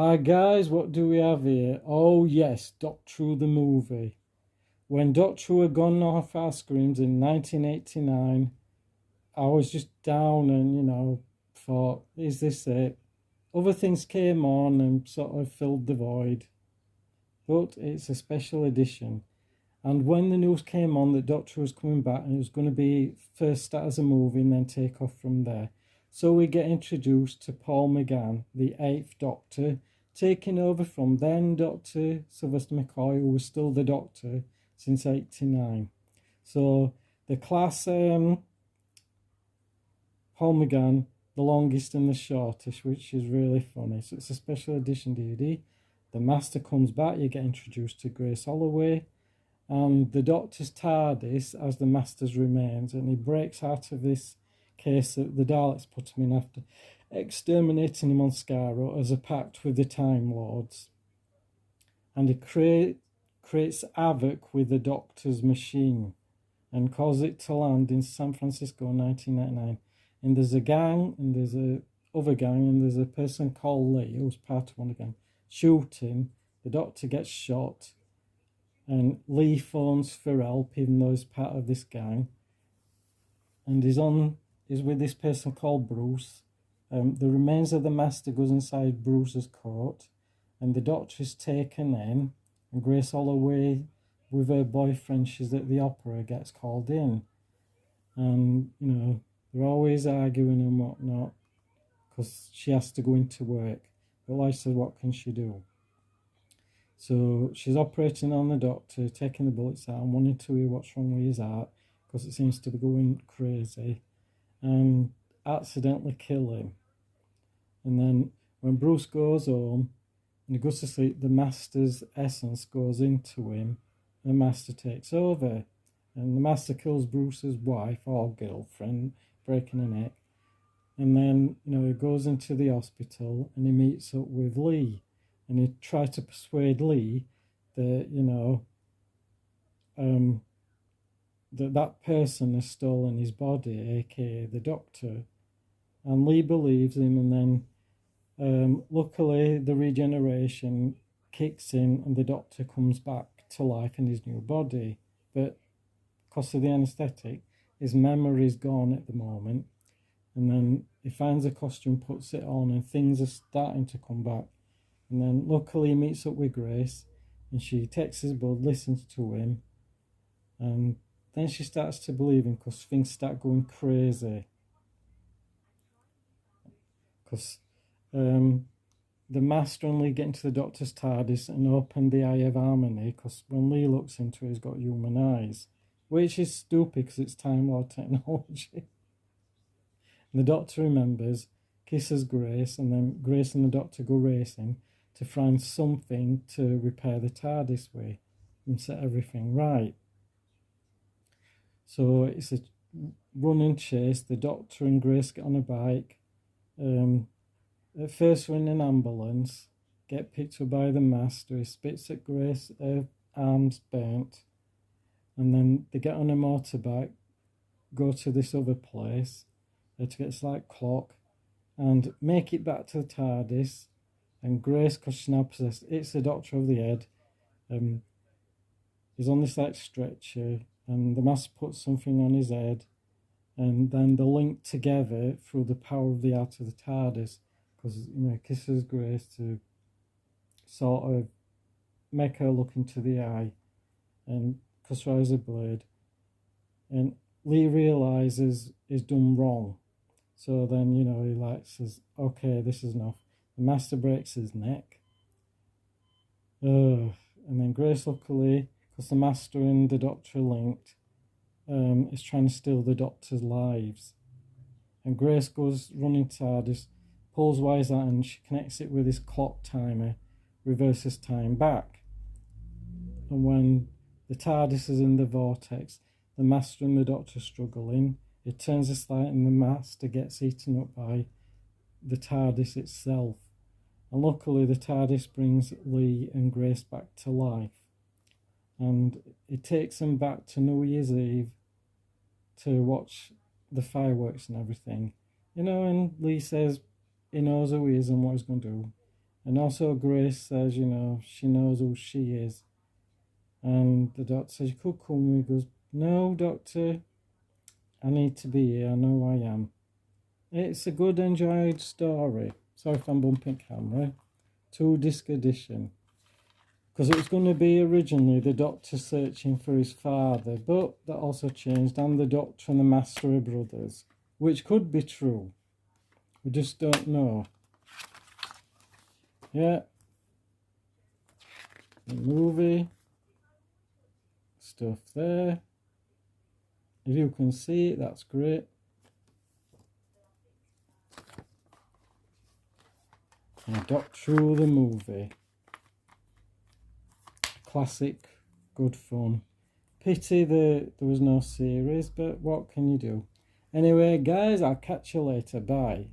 Hi guys, what do we have here? Oh yes, Doctor Who the movie. When Doctor Who had gone off our screens in 1989, I was just down and, thought, is this it? Other things came on and sort of filled the void. But it's a special edition. And when the news came on that Doctor Who was coming back and it was going to be first start as a movie and then take off from there. So we get introduced to Paul McGann, the 8th Doctor, taking over from then Dr. Sylvester McCoy, who was still the Doctor since '89. So the class, Paul McGann, the longest and the shortest, which is really funny. So it's a special edition DVD. The Master comes back, you get introduced to Grace Holloway, and the Doctor's TARDIS as the Master's remains, and he breaks out of this case that the Daleks put him in after exterminating him on Skaro as a pact with the Time Lords. And he creates havoc with the Doctor's machine and causes it to land in San Francisco in 1999. And there's a gang, and there's a other gang, and there's a person called Lee, who's part of one gang, shooting. The Doctor gets shot, and Lee phones for help, even though he's part of this gang. And he's with this person called Bruce. The remains of the Master goes inside Bruce's coat, and the Doctor is taken in, and Grace Holloway, with her boyfriend, she's at the opera, gets called in. And, they're always arguing and whatnot, because she has to go into work. But like I said, what can she do? So she's operating on the Doctor, taking the bullets out and wanting to hear what's wrong with his heart, because it seems to be going crazy, and accidentally kill him. And then when Bruce goes home and he goes to sleep, the Master's essence goes into him, and the Master takes over. And the Master kills Bruce's wife or girlfriend, breaking her neck. And then, he goes into the hospital and he meets up with Lee. And he tried to persuade Lee that, that person has stolen his body, aka the Doctor. And Lee believes him, and then luckily the regeneration kicks in and the Doctor comes back to life in his new body. But because of the anaesthetic, his memory's gone at the moment. And then he finds a costume, puts it on, and things are starting to come back. And then luckily he meets up with Grace, and she takes his blood, listens to him, and then she starts to believe him because things start going crazy. Because the Master and Lee get into the Doctor's TARDIS and open the Eye of Harmony, because when Lee looks into it, he's got human eyes, which is stupid because it's Time Lord technology. And the Doctor remembers, kisses Grace, and then Grace and the Doctor go racing to find something to repair the TARDIS with and set everything right. So it's a running chase. The Doctor and Grace get on a bike. At first we're in an ambulance, get picked up by the Master. He spits at Grace, her arms burnt. And then they get on a motorbike, go to this other place to get this like clock, and make it back to the TARDIS. And Grace, because she's now possessed, it's the Doctor of the head. He's on this like stretcher, and the Master puts something on his head, and then they're linked together through the power of the art of the TARDIS, because kisses Grace to sort of make her look into the eye, and cuts her eyes a blade, and Lee realizes he's done wrong. So then, he says, okay, this is enough. The Master breaks his neck. And then Grace, luckily, because the Master and the Doctor are linked, is trying to steal the Doctor's lives. And Grace goes running TARDIS, pulls wires out, and she connects it with this clock timer, reverses time back. And when the TARDIS is in the vortex, the Master and the Doctor are struggling. It turns this light, and the Master gets eaten up by the TARDIS itself. And luckily the TARDIS brings Lee and Grace back to life. And it takes them back to New Year's Eve to watch the fireworks and everything. And Lee says he knows who he is and what he's going to do. And also Grace says, you know, she knows who she is. And the doctor says, you could come. He goes, no, doctor, I need to be here. I know I am. It's a good, enjoyed story. Sorry if I'm bumping camera. 2-disc edition. Because it was going to be originally the Doctor searching for his father, but that also changed, and the Doctor and the Master are brothers, which could be true. We just don't know. Yeah. The movie. Stuff there. If you can see it, that's great. And Doctor Who the movie. Classic, good fun. Pity there was no series, but what can you do? Anyway, guys, I'll catch you later. Bye.